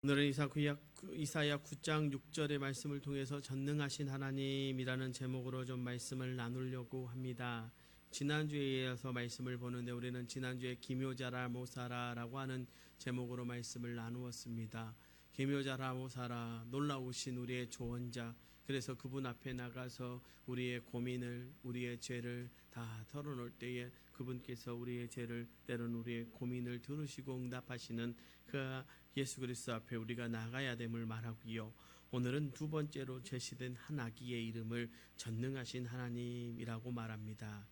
오늘은 이사야 9장 6절의 말씀을 통해서 전능하신 하나님이라는 제목으로 좀 말씀을 나누려고 합니다. 지난주에 이어서 말씀을 보는데 우리는 지난주에 기묘자라 모사라라고 하는 제목으로 말씀을 나누었습니다. 기묘자라 모사라, 놀라우신 우리의 조언자, 그래서 그분 앞에 나가서 우리의 고민을, 우리의 죄를 다 털어놓을 때에 그분께서 우리의 죄를, 때로는 우리의 고민을 들으시고 응답하시는 그 예수 그리스도 앞에 우리가 나가야 됨을 말하고요. 오늘은 두 번째로 제시된 한 아기의 이름을 전능하신 하나님이라고 말합니다.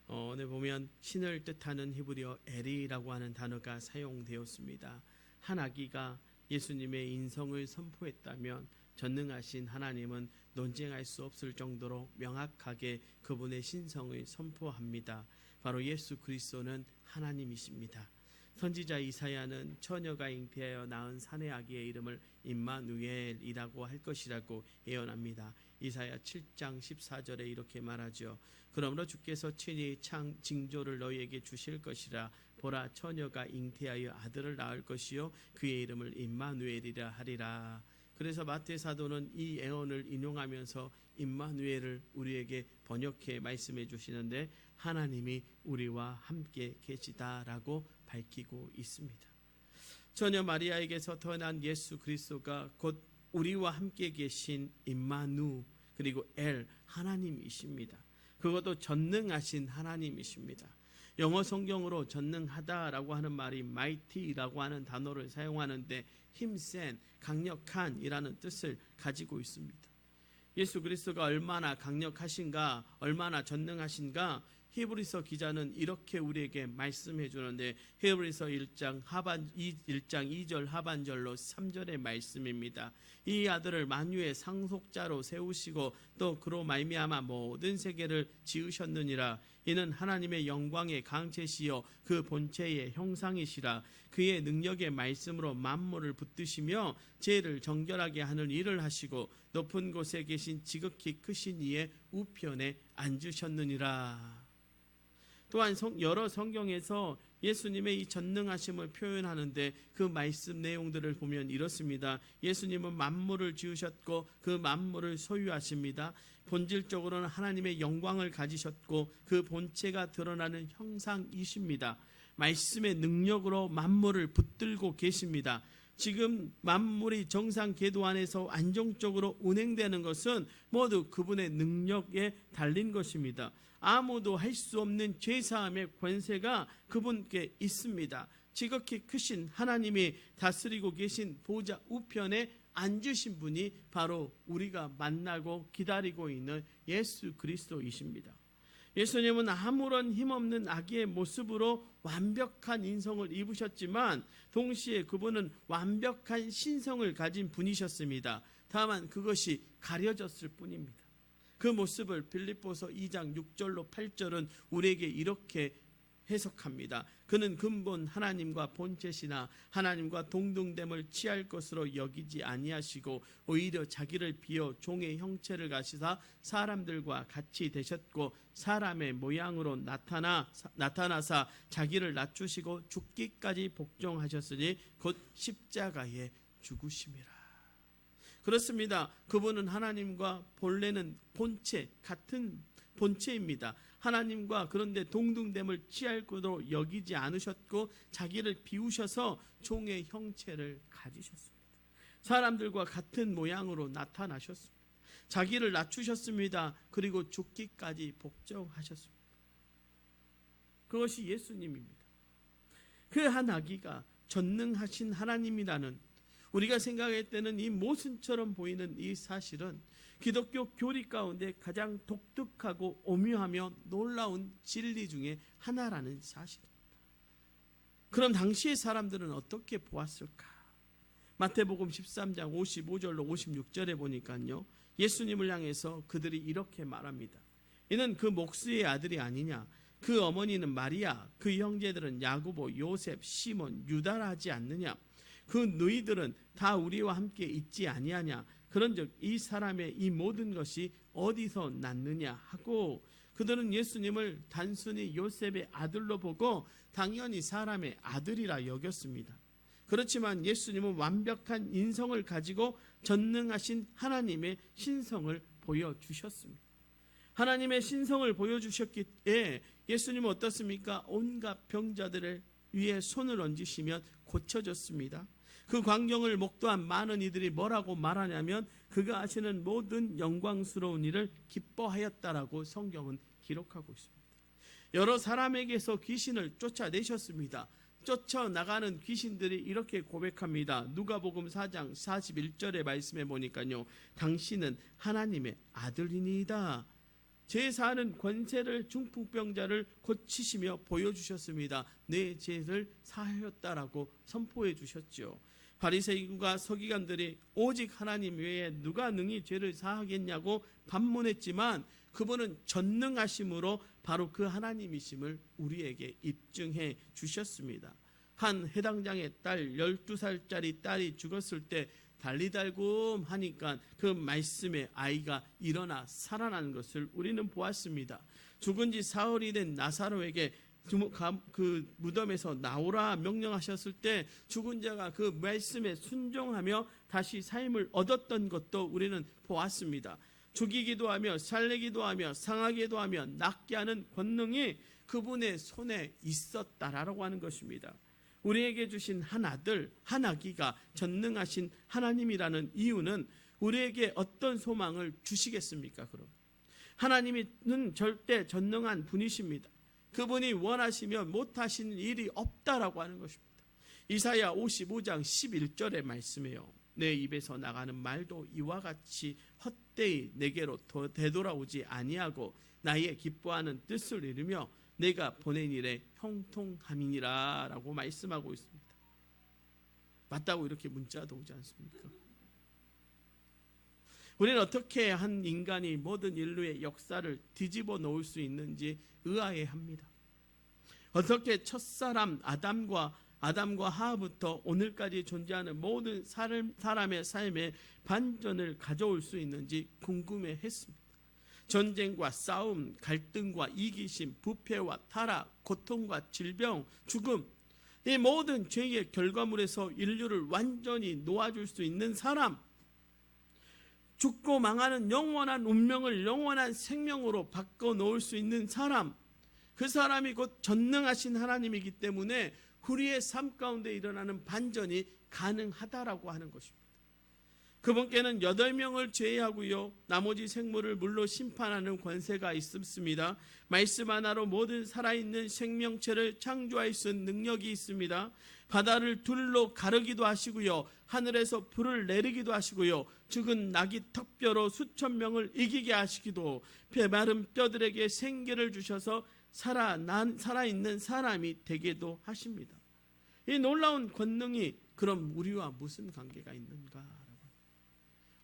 오늘 보면 신을 뜻하는 히브리어 엘이라고 하는 단어가 사용되었습니다. 한 아기가 예수님의 인성을 선포했다면 전능하신 하나님은 논쟁할 수 없을 정도로 명확하게 그분의 신성을 선포합니다. 바로 예수 그리스도는 하나님이십니다. 선지자 이사야는 처녀가 잉태하여 낳은 사내 아기의 이름을 임마누엘이라고 할 것이라고 예언합니다. 이사야 7장 14절에 이렇게 말하죠. 그러므로 주께서 친히 징조를 너희에게 주실 것이라. 보라, 처녀가 잉태하여 아들을 낳을 것이요 그의 이름을 임마누엘이라 하리라. 그래서 마태 사도는 이 예언을 인용하면서 임마누엘을 우리에게 번역해 말씀해 주시는데, 하나님이 우리와 함께 계시다라고 밝히고 있습니다. 처녀 마리아에게서 태어난 예수 그리스도가 곧 우리와 함께 계신 임마누, 그리고 엘, 하나님이십니다. 그것도 전능하신 하나님이십니다. 영어 성경으로 전능하다라고 하는 말이 mighty라고 하는 단어를 사용하는데 힘센, 강력한 이라는 뜻을 가지고 있습니다. 예수 그리스도가 얼마나 강력하신가, 얼마나 전능하신가, 히브리서 기자는 이렇게 우리에게 말씀해 주는데, 히브리서 1장 2절 하반절로 3절의 말씀입니다. 이 아들을 만유의 상속자로 세우시고 또 그로 말미암아 모든 세계를 지으셨느니라. 이는 하나님의 영광의 강체시요 그 본체의 형상이시라. 그의 능력의 말씀으로 만물을 붙드시며 죄를 정결하게 하는 일을 하시고 높은 곳에 계신 지극히 크신 이의 우편에 앉으셨느니라. 또한 여러 성경에서 예수님의 이 전능하심을 표현하는데 그 말씀 내용들을 보면 이렇습니다. 예수님은 만물을 지으셨고 그 만물을 소유하십니다. 본질적으로는 하나님의 영광을 가지셨고 그 본체가 드러나는 형상이십니다. 말씀의 능력으로 만물을 붙들고 계십니다. 지금 만물이 정상 궤도 안에서 안정적으로 운행되는 것은 모두 그분의 능력에 달린 것입니다. 아무도 할 수 없는 죄사함의 권세가 그분께 있습니다. 지극히 크신 하나님이 다스리고 계신 보좌 우편에 앉으신 분이 바로 우리가 만나고 기다리고 있는 예수 그리스도이십니다. 예수님은 아무런 힘없는 아기의 모습으로 완벽한 인성을 입으셨지만 동시에 그분은 완벽한 신성을 가진 분이셨습니다. 다만 그것이 가려졌을 뿐입니다. 그 모습을 빌립보서 2장 6절로 8절은 우리에게 이렇게 해석합니다. 그는 근본 하나님과 본체시나 하나님과 동등됨을 취할 것으로 여기지 아니하시고 오히려 자기를 비어 종의 형체를 가지사 사람들과 같이 되셨고 사람의 모양으로 나타나사 자기를 낮추시고 죽기까지 복종하셨으니 곧 십자가에 죽으심이라. 그렇습니다. 그분은 하나님과 본래는 본체, 같은 본체입니다. 하나님과 그런데 동등됨을 취할 것으로 여기지 않으셨고 자기를 비우셔서 종의 형체를 가지셨습니다. 사람들과 같은 모양으로 나타나셨습니다. 자기를 낮추셨습니다. 그리고 죽기까지 복종하셨습니다. 그것이 예수님입니다. 그 한 아기가 전능하신 하나님이라는, 우리가 생각할 때는 이 모순처럼 보이는 이 사실은 기독교 교리 가운데 가장 독특하고 오묘하며 놀라운 진리 중에 하나라는 사실입니다. 그럼 당시의 사람들은 어떻게 보았을까? 마태복음 13장 55절로 56절에 보니까요, 예수님을 향해서 그들이 이렇게 말합니다. 이는 그 목수의 아들이 아니냐? 그 어머니는 마리아, 그 형제들은 야고보, 요셉, 시몬, 유다라 하지 않느냐? 그 너희들은 다 우리와 함께 있지 아니하냐? 그런즉 이 사람의 이 모든 것이 어디서 났느냐 하고, 그들은 예수님을 단순히 요셉의 아들로 보고 당연히 사람의 아들이라 여겼습니다. 그렇지만 예수님은 완벽한 인성을 가지고 전능하신 하나님의 신성을 보여주셨습니다. 하나님의 신성을 보여주셨기에 예수님은 어떻습니까? 온갖 병자들을 위에 손을 얹으시면 고쳐졌습니다. 그 광경을 목도한 많은 이들이 뭐라고 말하냐면 그가 하시는 모든 영광스러운 일을 기뻐하였다라고 성경은 기록하고 있습니다. 여러 사람에게서 귀신을 쫓아내셨습니다. 쫓아나가는 귀신들이 이렇게 고백합니다. 누가복음 4장 41절의 말씀에 보니까요, 당신은 하나님의 아들이니이다. 제사하는 권세를 중풍병자를 고치시며 보여주셨습니다. 내 죄를 사하였다라고 선포해 주셨죠. 바리새인과 서기관들이 오직 하나님 외에 누가 능히 죄를 사하겠냐고 반문했지만 그분은 전능하심으로 바로 그 하나님이심을 우리에게 입증해 주셨습니다. 한 해당장의 딸 12살짜리 딸이 죽었을 때 달리달굼 하니까 그 말씀에 아이가 일어나 살아나는 것을 우리는 보았습니다. 죽은 지 사흘이 된 나사로에게 그 무덤에서 나오라 명령하셨을 때 죽은 자가 그 말씀에 순종하며 다시 삶을 얻었던 것도 우리는 보았습니다. 죽이기도 하며 살리기도 하며 상하기도 하며 낫게 하는 권능이 그분의 손에 있었다라고 하는 것입니다. 우리에게 주신 한 아들 한 아기가 전능하신 하나님이라는 이유는 우리에게 어떤 소망을 주시겠습니까? 그럼 하나님은 절대 전능한 분이십니다. 그분이 원하시면 못하시는 일이 없다라고 하는 것입니다. 이사야 55장 11절의 말씀이에요. 내 입에서 나가는 말도 이와 같이 헛되이 내게로 되돌아오지 아니하고 나의 기뻐하는 뜻을 이루며 내가 보낸 일에 형통함이니라 라고 말씀하고 있습니다. 맞다고 이렇게 문자도 오지 않습니까? 우리는 어떻게 한 인간이 모든 인류의 역사를 뒤집어 놓을 수 있는지 의아해합니다. 어떻게 첫사람 아담과 하와부터 오늘까지 존재하는 모든 사람의 삶에 반전을 가져올 수 있는지 궁금해했습니다. 전쟁과 싸움, 갈등과 이기심, 부패와 타락, 고통과 질병, 죽음, 이 모든 죄의 결과물에서 인류를 완전히 놓아줄 수 있는 사람, 죽고 망하는 영원한 운명을 영원한 생명으로 바꿔놓을 수 있는 사람, 그 사람이 곧 전능하신 하나님이기 때문에 우리의 삶 가운데 일어나는 반전이 가능하다라고 하는 것입니다. 그분께는 8명을 제외하고요, 나머지 생물을 물로 심판하는 권세가 있습니다. 말씀 하나로 모든 살아있는 생명체를 창조할 수 있는 능력이 있습니다. 바다를 둘로 가르기도 하시고요, 하늘에서 불을 내리기도 하시고요, 죽은 나귀 턱뼈로 수천 명을 이기게 하시기도, 마른 뼈들에게 생기를 주셔서 살아있는 사람이 되게도 하십니다. 이 놀라운 권능이 그럼 우리와 무슨 관계가 있는가?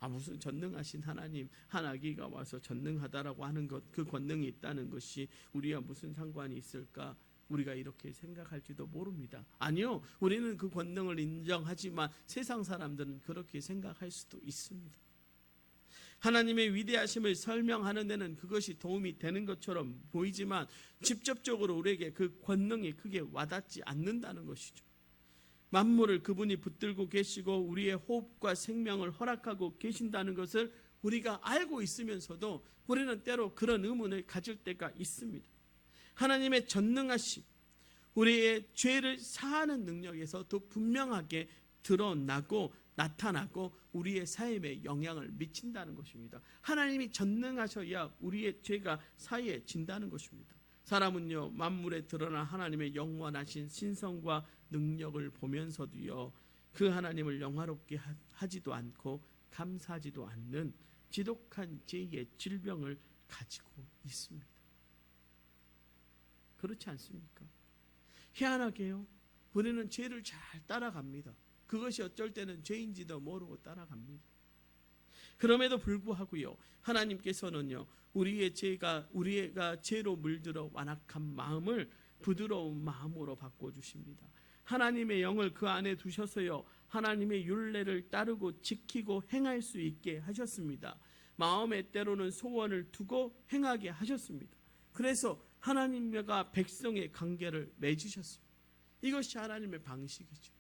무슨 전능하신 하나님 한 아기가 와서 전능하다라고 하는 것, 그 권능이 있다는 것이 우리와 무슨 상관이 있을까? 우리가 이렇게 생각할지도 모릅니다. 아니요, 우리는 그 권능을 인정하지만 세상 사람들은 그렇게 생각할 수도 있습니다. 하나님의 위대하심을 설명하는 데는 그것이 도움이 되는 것처럼 보이지만 직접적으로 우리에게 그 권능이 크게 와닿지 않는다는 것이죠. 만물을 그분이 붙들고 계시고 우리의 호흡과 생명을 허락하고 계신다는 것을 우리가 알고 있으면서도 우리는 때로 그런 의문을 가질 때가 있습니다. 하나님의 전능하심, 우리의 죄를 사하는 능력에서 더 분명하게 드러나고 나타나고 우리의 삶에 영향을 미친다는 것입니다. 하나님이 전능하셔야 우리의 죄가 사해진다는 것입니다. 사람은요, 만물에 드러난 하나님의 영원하신 신성과 능력을 보면서도요, 그 하나님을 영화롭게 하지도 않고 감사하지도 않는 지독한 죄의 질병을 가지고 있습니다. 그렇지 않습니까? 희한하게요, 우리는 죄를 잘 따라갑니다. 그것이 어쩔 때는 죄인지도 모르고 따라갑니다. 그럼에도 불구하고요, 하나님께서는요, 우리가 죄로 물들어 완악한 마음을 부드러운 마음으로 바꿔주십니다. 하나님의 영을 그 안에 두셔서요, 하나님의 율례를 따르고 지키고 행할 수 있게 하셨습니다. 마음에 때로는 소원을 두고 행하게 하셨습니다. 그래서 하나님과 백성의 관계를 맺으셨습니다. 이것이 하나님의 방식이죠.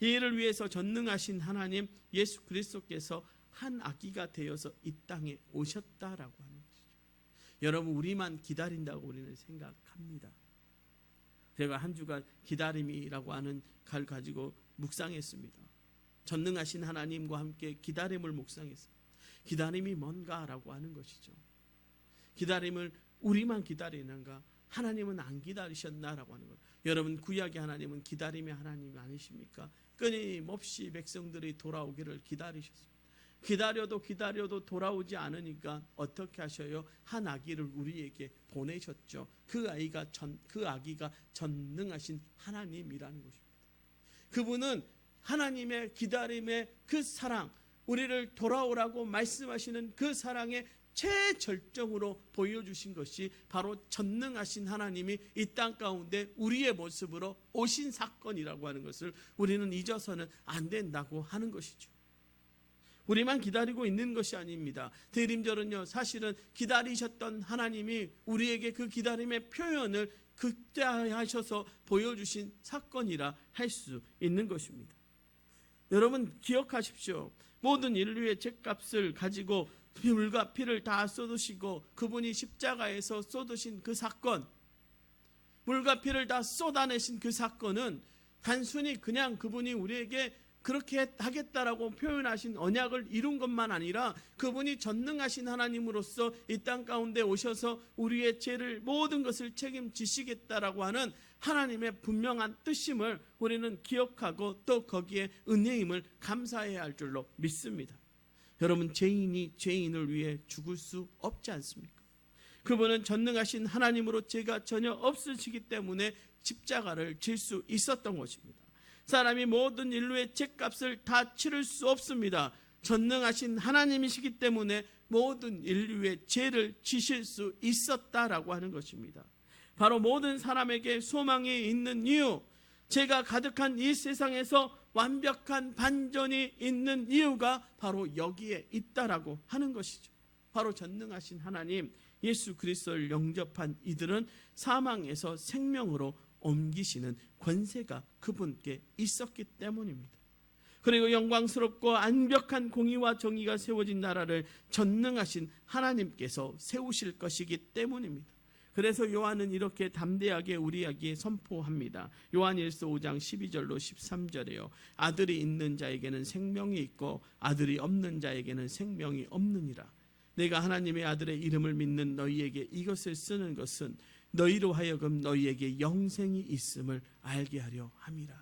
이 일을 위해서 전능하신 하나님 예수 그리스도께서 한 아기가 되어서 이 땅에 오셨다라고 하는 것이죠. 여러분, 우리만 기다린다고 우리는 생각합니다. 제가 한 주간 기다림이라고 하는 걸 가지고 묵상했습니다. 전능하신 하나님과 함께 기다림을 묵상했습니다. 기다림이 뭔가라고 하는 것이죠. 기다림을 우리만 기다리는가? 하나님은 안 기다리셨나라고 하는 거예요. 여러분, 구약의 하나님은 기다림의 하나님이 아니십니까? 끊임없이 백성들이 돌아오기를 기다리셨습니다. 기다려도 돌아오지 않으니까 어떻게 하셔요? 한 아기를 우리에게 보내셨죠. 그 아기가 전능하신 하나님이라는 것입니다. 그분은 하나님의 기다림의 그 사랑, 우리를 돌아오라고 말씀하시는 그 사랑의 최절정으로 보여주신 것이 바로 전능하신 하나님이 이 땅 가운데 우리의 모습으로 오신 사건이라고 하는 것을 우리는 잊어서는 안 된다고 하는 것이죠. 우리만 기다리고 있는 것이 아닙니다. 대림절은요, 사실은 기다리셨던 하나님이 우리에게 그 기다림의 표현을 극대화하셔서 보여주신 사건이라 할 수 있는 것입니다. 여러분, 기억하십시오. 모든 인류의 죄값을 가지고 물과 피를 다 쏟으시고 그분이 십자가에서 쏟으신 그 사건, 물과 피를 다 쏟아내신 그 사건은 단순히 그냥 그분이 우리에게 그렇게 하겠다라고 표현하신 언약을 이룬 것만 아니라 그분이 전능하신 하나님으로서 이 땅 가운데 오셔서 우리의 죄를 모든 것을 책임지시겠다라고 하는 하나님의 분명한 뜻임을 우리는 기억하고 또 거기에 은혜임을 감사해야 할 줄로 믿습니다. 여러분, 죄인이 죄인을 위해 죽을 수 없지 않습니까? 그분은 전능하신 하나님으로 죄가 전혀 없으시기 때문에 십자가를 질 수 있었던 것입니다. 사람이 모든 인류의 죄값을 다 치를 수 없습니다. 전능하신 하나님이시기 때문에 모든 인류의 죄를 지실 수 있었다라고 하는 것입니다. 바로 모든 사람에게 소망이 있는 이유, 죄가 가득한 이 세상에서 완벽한 반전이 있는 이유가 바로 여기에 있다라고 하는 것이죠. 바로 전능하신 하나님 예수 그리스도를 영접한 이들은 사망에서 생명으로 옮기시는 권세가 그분께 있었기 때문입니다. 그리고 영광스럽고 완벽한 공의와 정의가 세워진 나라를 전능하신 하나님께서 세우실 것이기 때문입니다. 그래서 요한은 이렇게 담대하게 우리에게 선포합니다. 요한일서 5장 12절로 13절에요. 아들이 있는 자에게는 생명이 있고 아들이 없는 자에게는 생명이 없느니라. 내가 하나님의 아들의 이름을 믿는 너희에게 이것을 쓰는 것은 너희로 하여금 너희에게 영생이 있음을 알게 하려 함이라.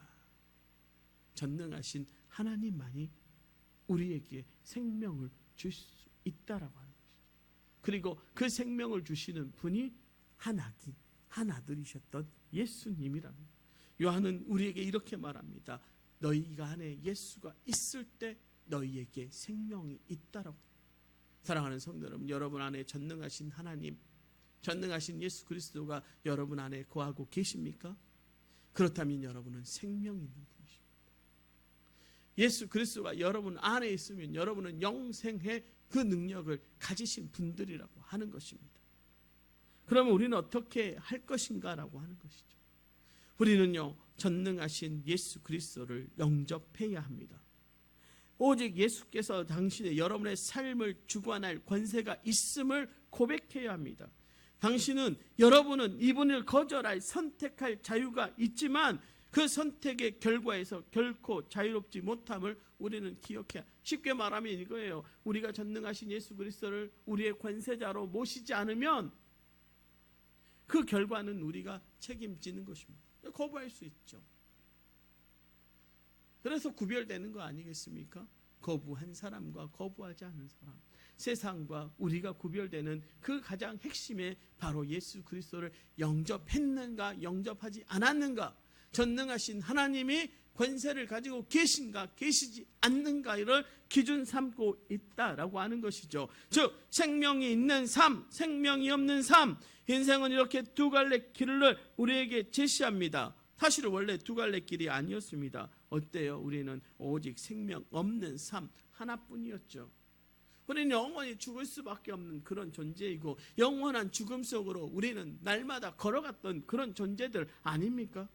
전능하신 하나님만이 우리에게 생명을 줄 수 있다라고 하는 것이죠. 그리고 그 생명을 주시는 분이 한 아들이셨던 예수님이라는 거예요. 요한은 우리에게 이렇게 말합니다. 너희가 안에 예수가 있을 때 너희에게 생명이 있다라고. 사랑하는 성도 여러분, 여러분 안에 전능하신 하나님, 전능하신 예수 그리스도가 여러분 안에 거하고 계십니까? 그렇다면 여러분은 생명이 있는 분이십니다. 예수 그리스도가 여러분 안에 있으면 여러분은 영생의 그 능력을 가지신 분들이라고 하는 것입니다. 그러면 우리는 어떻게 할 것인가라고 하는 것이죠. 우리는요, 전능하신 예수 그리스도를 영접해야 합니다. 오직 예수께서 당신의 여러분의 삶을 주관할 권세가 있음을 고백해야 합니다. 여러분은 이분을 거절할 선택할 자유가 있지만 그 선택의 결과에서 결코 자유롭지 못함을 우리는 기억해야. 쉽게 말하면 이거예요. 우리가 전능하신 예수 그리스도를 우리의 권세자로 모시지 않으면 그 결과는 우리가 책임지는 것입니다. 거부할 수 있죠. 그래서 구별되는 거 아니겠습니까? 거부한 사람과 거부하지 않은 사람, 세상과 우리가 구별되는 그 가장 핵심에 바로 예수 그리스도를 영접했는가 영접하지 않았는가, 전능하신 하나님이 권세를 가지고 계신가 계시지 않는가를 기준 삼고 있다라고 하는 것이죠. 즉 생명이 있는 삶, 생명이 없는 삶, 인생은 이렇게 두 갈래 길을 우리에게 제시합니다. 사실은 원래 두 갈래 길이 아니었습니다. 어때요? 우리는 오직 생명 없는 삶 하나뿐이었죠. 우리는 영원히 죽을 수밖에 없는 그런 존재이고 영원한 죽음 속으로 우리는 날마다 걸어갔던 그런 존재들 아닙니까?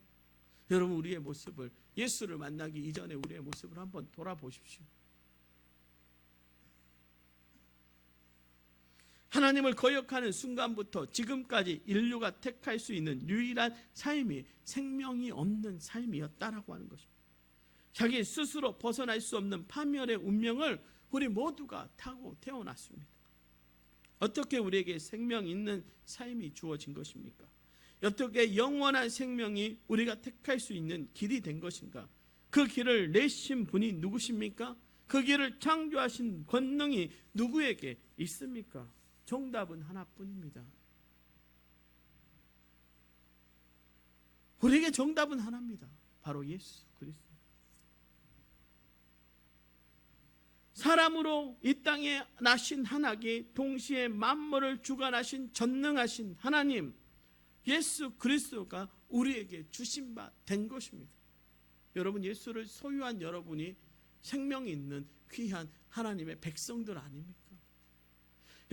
여러분, 우리의 모습을 예수를 만나기 이전에 우리의 모습을 한번 돌아보십시오. 하나님을 거역하는 순간부터 지금까지 인류가 택할 수 있는 유일한 삶이 생명이 없는 삶이었다라고 하는 것입니다. 자기 스스로 벗어날 수 없는 파멸의 운명을 우리 모두가 타고 태어났습니다. 어떻게 우리에게 생명 있는 삶이 주어진 것입니까? 어떻게 영원한 생명이 우리가 택할 수 있는 길이 된 것인가? 그 길을 내신 분이 누구십니까? 그 길을 창조하신 권능이 누구에게 있습니까? 정답은 하나뿐입니다. 우리에게 정답은 하나입니다. 바로 예수 그리스도. 사람으로 이 땅에 나신 하나님, 동시에 만물을 주관하신 전능하신 하나님 예수 그리스도가 우리에게 주신 바 된 것입니다. 여러분, 예수를 소유한 여러분이 생명이 있는 귀한 하나님의 백성들 아닙니까?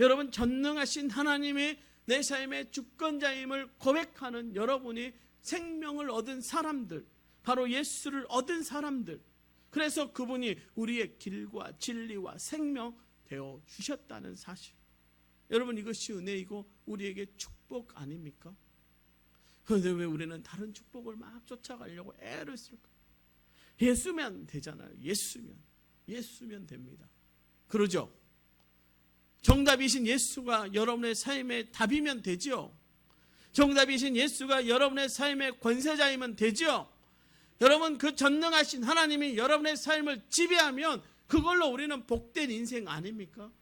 여러분, 전능하신 하나님이 내 삶의 주권자임을 고백하는 여러분이 생명을 얻은 사람들, 바로 예수를 얻은 사람들, 그래서 그분이 우리의 길과 진리와 생명 되어 주셨다는 사실. 여러분, 이것이 은혜이고 우리에게 축복 아닙니까? 그런데 왜 우리는 다른 축복을 막 쫓아가려고 애를 쓸까? 예수면 되잖아요. 예수면 됩니다. 그러죠? 정답이신 예수가 여러분의 삶의 답이면 되죠. 정답이신 예수가 여러분의 삶의 권세자이면 되죠. 여러분, 그 전능하신 하나님이 여러분의 삶을 지배하면 그걸로 우리는 복된 인생 아닙니까?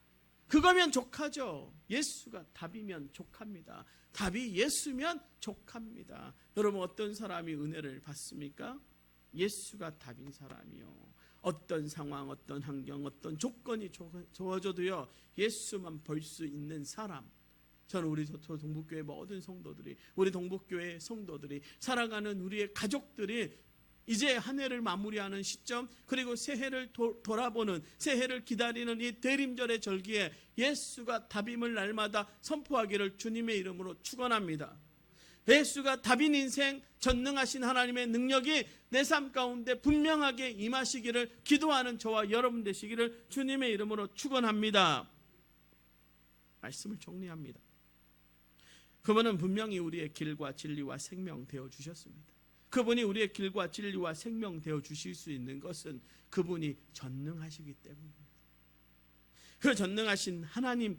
그거면 족하죠. 예수가 답이면 족합니다. 답이 예수면 족합니다. 여러분, 어떤 사람이 은혜를 받습니까? 예수가 답인 사람이요. 어떤 상황, 어떤 환경, 어떤 조건이 좋아져도요, 예수만 볼 수 있는 사람. 저는 우리 동북교회 모든 성도들이, 우리 동북교회 성도들이, 살아가는 우리의 가족들이 이제 한 해를 마무리하는 시점, 그리고 새해를 돌아보는, 새해를 기다리는 이 대림절의 절기에 예수가 답임을 날마다 선포하기를 주님의 이름으로 축원합니다. 예수가 답인 인생, 전능하신 하나님의 능력이 내 삶 가운데 분명하게 임하시기를 기도하는 저와 여러분 되시기를 주님의 이름으로 축원합니다. 말씀을 정리합니다. 그분은 분명히 우리의 길과 진리와 생명 되어 주셨습니다. 그분이 우리의 길과 진리와 생명 되어 주실 수 있는 것은 그분이 전능하시기 때문입니다. 그 전능하신 하나님,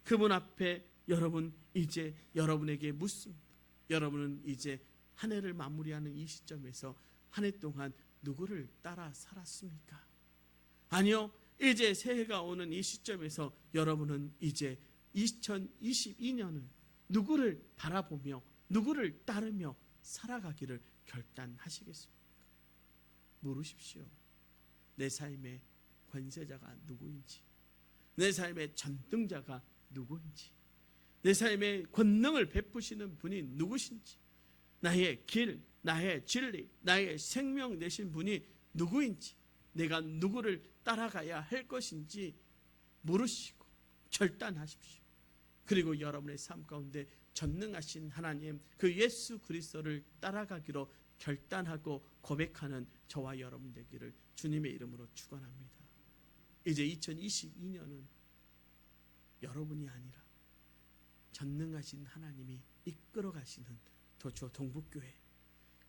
그분 앞에 여러분 이제 여러분에게 묻습니다. 여러분은 이제 한 해를 마무리하는 이 시점에서 한 해 동안 누구를 따라 살았습니까? 아니요, 이제 새해가 오는 이 시점에서 여러분은 이제 2022년을 누구를 바라보며 누구를 따르며 살아가기를 결단하시겠습니까? 물으십시오. 내 삶의 권세자가 누구인지, 내 삶의 전능자가 누구인지, 내 삶의 권능을 베푸시는 분이 누구신지, 나의 길, 나의 진리, 나의 생명 되신 분이 누구인지, 내가 누구를 따라가야 할 것인지 물으시고 결단하십시오. 그리고 여러분의 삶 가운데 전능하신 하나님, 그 예수 그리스도를 따라가기로 결단하고 고백하는 저와 여러분 되기를 주님의 이름으로 축원합니다. 이제 2022년은 여러분이 아니라 전능하신 하나님이 이끌어 가시는 도초 동북교회,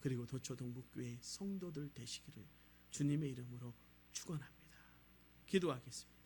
그리고 도초 동북교회 성도들 되시기를 주님의 이름으로 축원합니다. 기도하겠습니다.